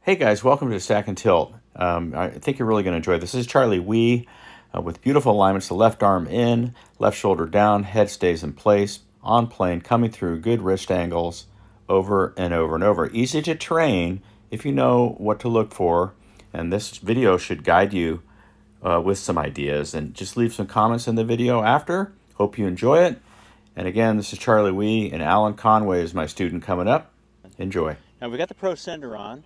Hey guys, welcome to Stack and Tilt. I think you're really going to enjoy this. This is Charlie Wee with beautiful alignments. The left arm in, left shoulder down, head stays in place, on plane, coming through, good wrist angles, over and over and over. Easy to train if you know what to look for. And this video should guide you with some ideas. And just leave some comments in the video after. Hope you enjoy it. And again, this is Charlie Wee, and Alan Conway is my student coming up. Enjoy. Now we got the Pro Sender on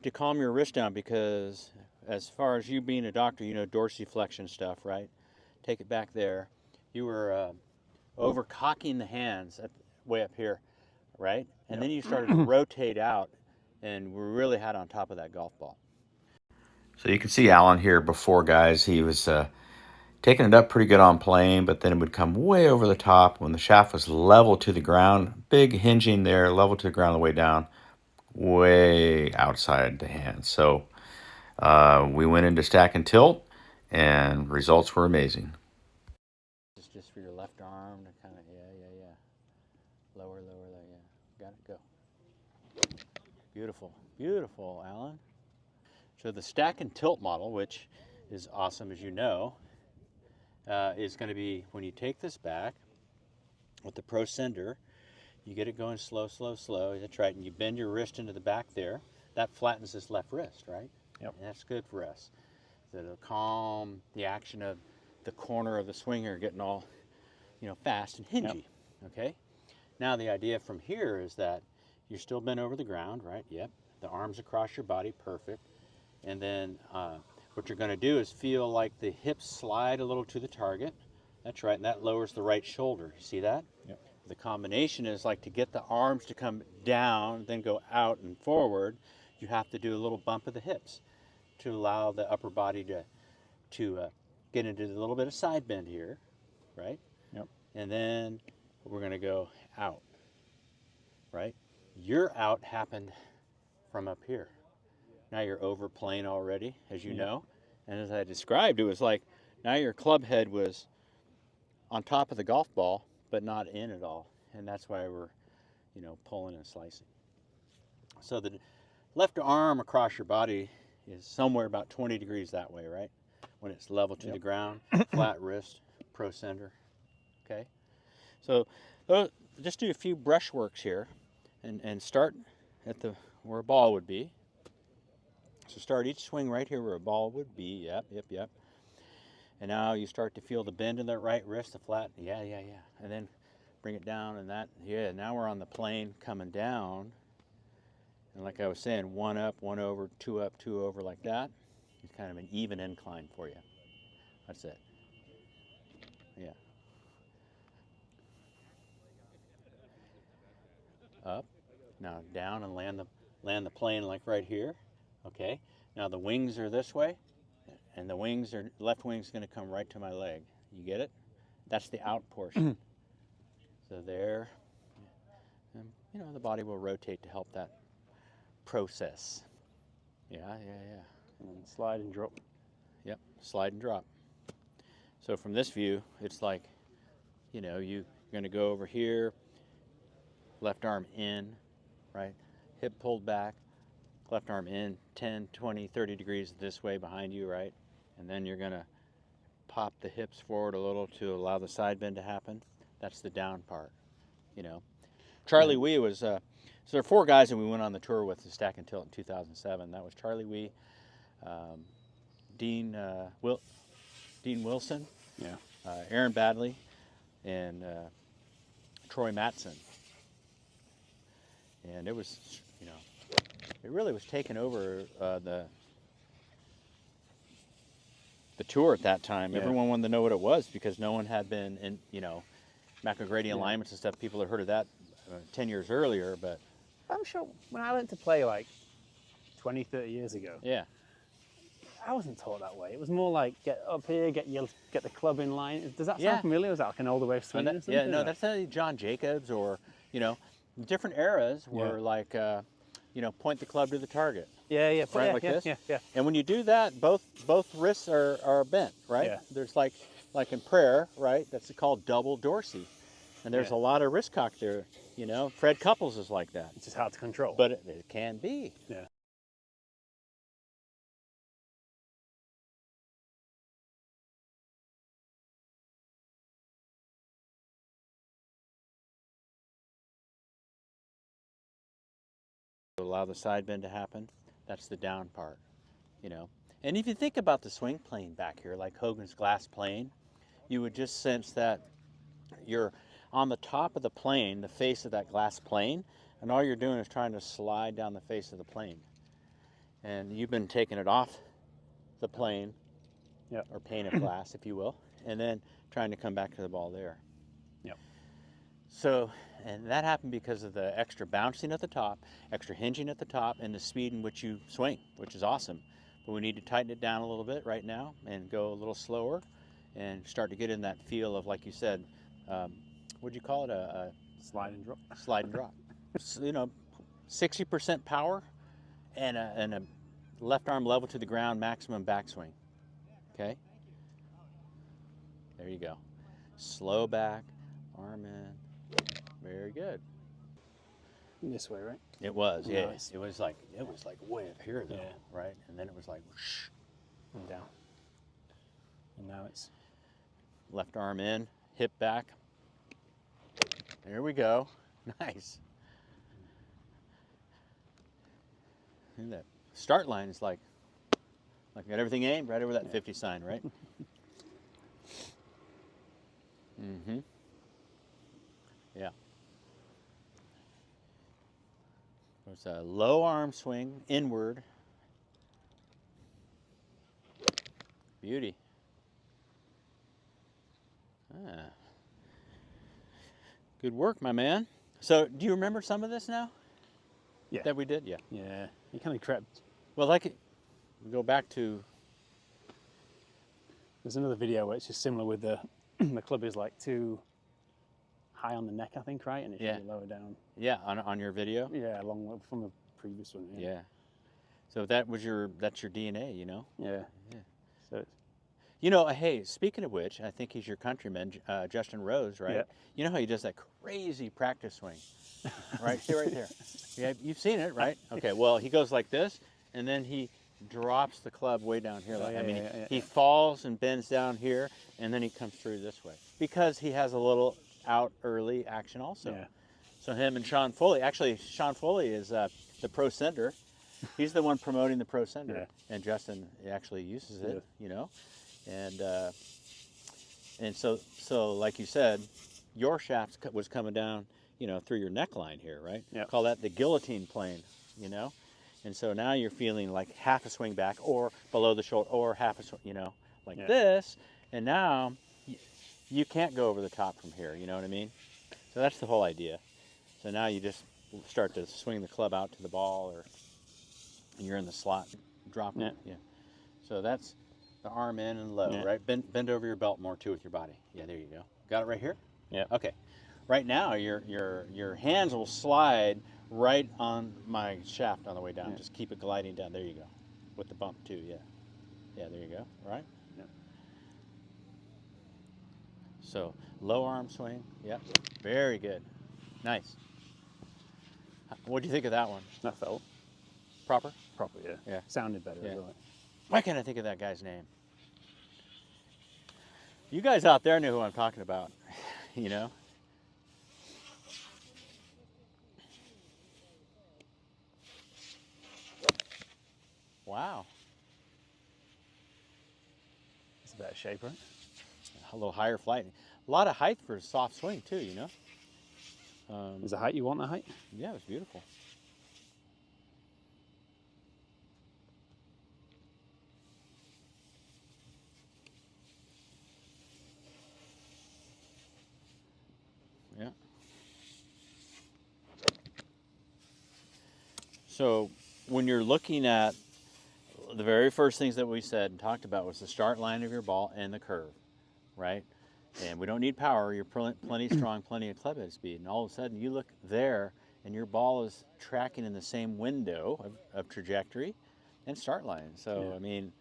to calm your wrist down, because as far as you being a doctor, you know dorsiflexion stuff, right? Take it back there. You were over cocking the hands way up here, right? And then you started to rotate out, and we really had on top of that golf ball. So you can see Alan here before, guys. He was taking it up pretty good on plane, but then it would come way over the top when the shaft was level to the ground. Big hinging there, level to the ground on the way down, way outside the hand. So we went into stack and tilt, and results were amazing. Just for your left arm to kind of, yeah. Lower, yeah. Got it, go. Beautiful, beautiful, Alan. So the stack and tilt model, which is awesome, as you know, is going to be when you take this back with the Pro Sender, you get it going slow, slow, slow. That's right. And you bend your wrist into the back there. That flattens this left wrist, right? Yep. And that's good for us. So it'll calm the action of the corner of the swinger getting all, fast and hingy. Yep. Okay? Now the idea from here is that you're still bent over the ground, right? Yep. The arms across your body, perfect. And then what you're going to do is feel like the hips slide a little to the target. That's right. And that lowers the right shoulder. You see that? Yep. The combination is like to get the arms to come down, then go out and forward, you have to do a little bump of the hips to allow the upper body to get into a little bit of side bend here, right? Yep. And then we're going to go out, right? Your out happened from up here. Now you're over plane already, as you know. And as I described, it was like now your club head was on top of the golf ball, but not in at all. And that's why we're, pulling and slicing. So the left arm across your body is somewhere about 20 degrees that way, right? When it's level to the ground, flat wrist, Pro Sender. Okay? So just do a few brush works here and start at where a ball would be. So start each swing right here where a ball would be. Yep. And now you start to feel the bend in the right wrist, the flat. Yeah. And then bring it down, and now we're on the plane coming down. And like I was saying, one up, one over, two up, two over, like that. It's kind of an even incline for you. That's it. Yeah. Up. Now down and land the plane like right here. Okay. Now the wings are this way, and the left wing's going to come right to my leg. You get it? That's the out portion. So there, and the body will rotate to help that process. Yeah. And slide and drop. Yep, slide and drop. So from this view, it's like, you're going to go over here, left arm in, right? Hip pulled back, left arm in, 10, 20, 30 degrees this way behind you, right? And then you're going to pop the hips forward a little to allow the side bend to happen. That's the down part, Charlie Wee was, so there are four guys that we went on the tour with the Stack and Tilt in 2007. That was Charlie Wee, Dean Wilson, Aaron Badley, and Troy Matson. And it was, it really was taking over the tour at that time. Yeah. Everyone wanted to know what it was because no one had been in, macrogradient alignments and stuff. People had heard of that 10 years earlier, but I'm sure when I learned to play like 20, 30 years ago, I wasn't taught that way. It was more like get up here, get the club in line. Does that sound familiar? Was that like an older way of swinging or something? Yeah, no, that's John Jacobs or, different eras were like, point the club to the target. Yeah. Right, like this. Yeah. And when you do that, both wrists are bent, right? Yeah. There's like in prayer, right? That's called double dorsey. And there's a lot of wrist cock there, Fred Couples is like that. It's just hard to control. But it can be. Yeah. allow the side bend to happen. That's the down part, you know. And if you think about the swing plane back here, like Hogan's glass plane, you would just sense that you're on the top of the plane, the face of that glass plane, and all you're doing is trying to slide down the face of the plane. And you've been taking it off the plane, yep. or pane of glass, if you will, and then trying to come back to the ball there. Yep. So, and that happened because of the extra bouncing at the top, extra hinging at the top, and the speed in which you swing, which is awesome. But we need to tighten it down a little bit right now and go a little slower and start to get in that feel of, like you said, what'd you call it? A slide and drop. Slide and drop. So, you know, 60% power and a left arm level to the ground, maximum backswing. Okay? There you go. Slow back, arm in. Very good. This way, right? It was, yeah. Nice. It was like way up here though, yeah. right? And then it was like whoosh. And down. And now it's Left arm in, hip back. There we go. Nice. And that start line is like got everything aimed right over that 50 sign, right? Mm-hmm. Yeah. It's a low arm swing, inward. Beauty. Ah. Good work, my man. So, do you remember some of this now? Yeah. That we did? Yeah. Yeah. He kind of crept. Well, like, we go back to... There's another video where it's just similar with the the club is like too high on the neck, I think, right? And it should be lower down. Yeah, on your video? Yeah, along from the previous one. Yeah. So that's your DNA, you know? Yeah. So it's, you know, hey, speaking of which, I think he's your countryman, Justin Rose, right? Yeah. You know how he does that crazy practice swing? Right? See right there. Yeah, you've seen it, right? Okay, well, he goes like this, and then he drops the club way down here. He falls and bends down here, and then he comes through this way. Because he has a little out early action also. Yeah. So him and Sean Foley, actually, Sean Foley is the pro sender. He's the one promoting the pro sender. Yeah. And Justin actually uses it, you know? And so like you said, your shaft was coming down, you know, through your neckline here, right? Yeah. Call that the guillotine plane, you know? And so now you're feeling like half a swing back or below the shoulder or half a swing, you know, like this. And now you can't go over the top from here, you know what I mean? So that's the whole idea. So now you just start to swing the club out to the ball, or you're in the slot, dropping it. Yeah. So that's the arm in and low, right? Bend over your belt more too with your body. Yeah, there you go. Got it right here? Yeah. Okay. Right now your hands will slide right on my shaft on the way down. Just keep it gliding down. There you go. With the bump too, yeah. Yeah, there you go. Right? Yeah. So low arm swing. Yep. Very good. Nice. What do you think of that one? That felt Proper? proper, yeah. Yeah. Sounded better Yeah. as well. Why can't I think of that guy's name? You guys out there know who I'm talking about, you know? Wow. It's a better shape, right? A little higher flight. A lot of height for a soft swing too, you know? Is the height you want, the height? Yeah, it was beautiful. Yeah. So when you're looking at the very first things that we said and talked about was the start line of your ball and the curve, right? And we don't need power. You're plenty strong, plenty of club head speed. And all of a sudden you look there and your ball is tracking in the same window of trajectory and start line. So, I mean,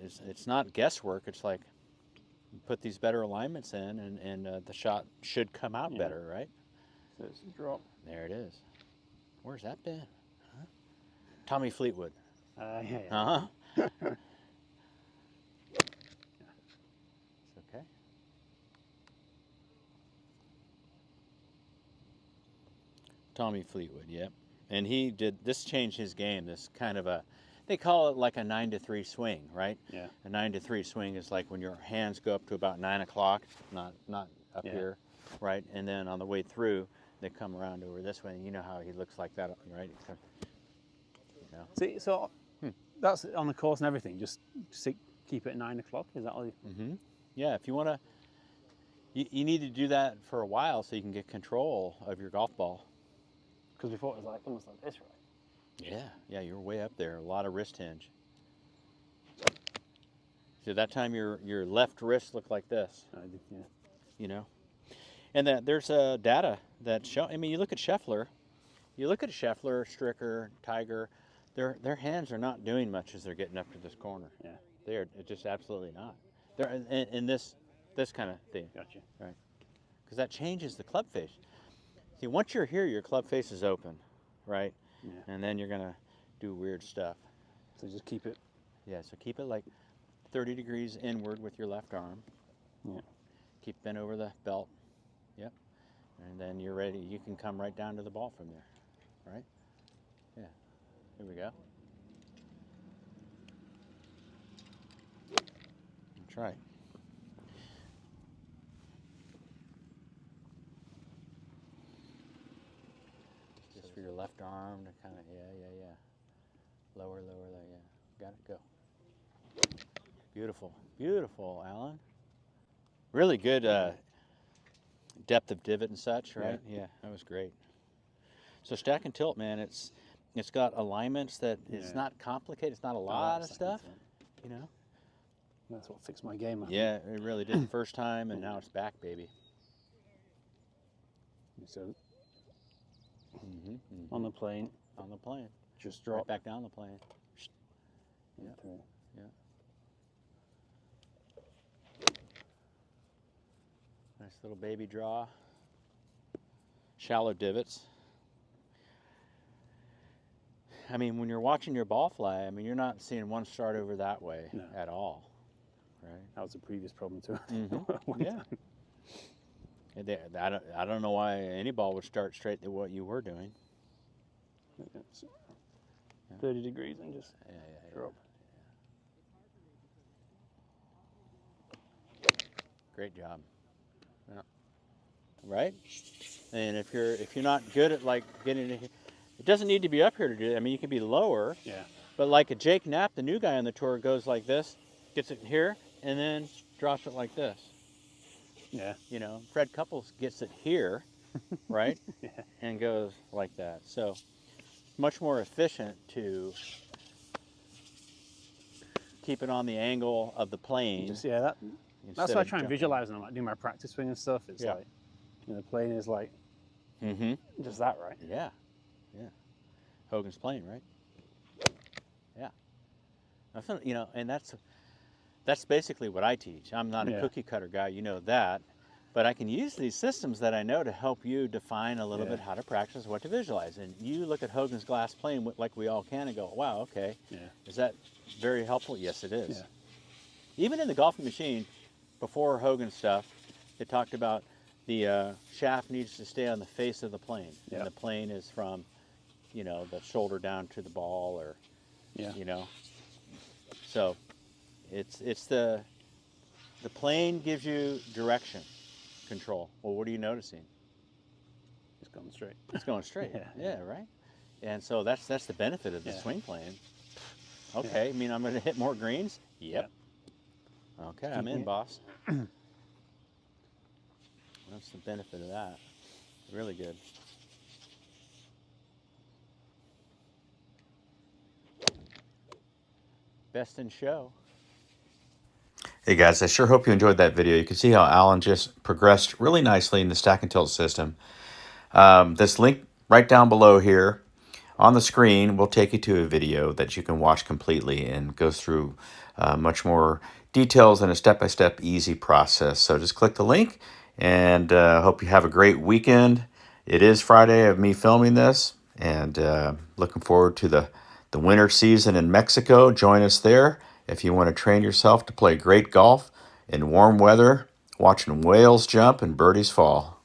it's not guesswork. It's like you put these better alignments in and the shot should come out better, right? So it's a drop. There it is. Where's that been? Huh? Tommy Fleetwood. Yeah. Uh-huh. It's okay. Tommy Fleetwood, yep. And he did this, changed his game. This kind of a, they call it like a 9 to 3 swing, right? Yeah. A 9 to 3 swing is like when your hands go up to about 9 o'clock, not up here, right? And then on the way through, they come around over this way. And you know how he looks like that, right? You know. See, so that's on the course and everything. Just keep it at 9 o'clock. Is that all? Yeah. If you want to, you need to do that for a while so you can get control of your golf ball. Because before it was like almost like this, right? Yeah, you're way up there. A lot of wrist hinge. So that time your left wrist looked like this. I did, yeah. You know, and that there's data that show. I mean, you look at Scheffler, Stricker, Tiger. Their hands are not doing much as they're getting up to this corner. Yeah, they are just absolutely not. They're in this kind of thing. Gotcha. Right, because that changes the club face. See, once you're here, your club face is open, right? Yeah. And then you're gonna do weird stuff. So just keep it. Yeah. So keep it like 30 degrees inward with your left arm. Yeah. Keep bent over the belt. Yep. And then you're ready. You can come right down to the ball from there, right? Yeah. Here we go. That's right. Just for your left arm to kind of, yeah. Lower, yeah. Got it, go. Beautiful, Alan. Really good depth of divot and such, right? Yeah, that was great. So stack and tilt, man, it's got alignments that it's not complicated. It's not a lot of stuff, you know. That's what fixed my game. Yeah, it really did the first time, and now it's back, baby. So on the plane, just drop right back down the plane. Yeah. Yeah. Nice little baby draw. Shallow divots. I mean, when you're watching your ball fly, I mean, you're not seeing one start over that way at all, right? That was the previous problem too. Yeah. I don't know why any ball would start straight to what you were doing. 30 degrees and just drop. Great job. Yeah. Right? And if you're not good at like getting it, it doesn't need to be up here to do it. I mean, you can be lower. Yeah. But like a Jake Knapp, the new guy on the tour, goes like this, gets it here, and then drops it like this. Yeah. You know, Fred Couples gets it here, right? Yeah. And goes like that. So much more efficient to keep it on the angle of the plane. Just, that's why I try and visualize when I'm like doing my practice swing and stuff. It's like, you know, the plane is like just that, right? Yeah. Hogan's plane, right? Yeah. You know, and that's basically what I teach. I'm not a cookie cutter guy, you know that. But I can use these systems that I know to help you define a little bit how to practice, what to visualize. And you look at Hogan's glass plane like we all can and go, wow, okay. Yeah. Is that very helpful? Yes, it is. Yeah. Even in the golfing machine, before Hogan stuff, it talked about the shaft needs to stay on the face of the plane. Yeah. And the plane is from, you know, the shoulder down to the ball or, you know. So it's the plane gives you direction. Control. Well, what are you noticing? It's going straight. It's going straight. Yeah, right. And so that's the benefit of the swing plane. Okay, I mean, I'm going to hit more greens. Yep. Okay, I'm in, boss. That's the benefit of that. Really good. Best in show. Hey guys, I sure hope you enjoyed that video. You can see how Alan just progressed really nicely in the stack and tilt system. This link right down below here on the screen will take you to a video that you can watch completely and goes through much more details and a step-by-step easy process. So just click the link and hope you have a great weekend. It is Friday of me filming this and looking forward to the winter season in Mexico. Join us there. If you want to train yourself to play great golf in warm weather, watching whales jump and birdies fall.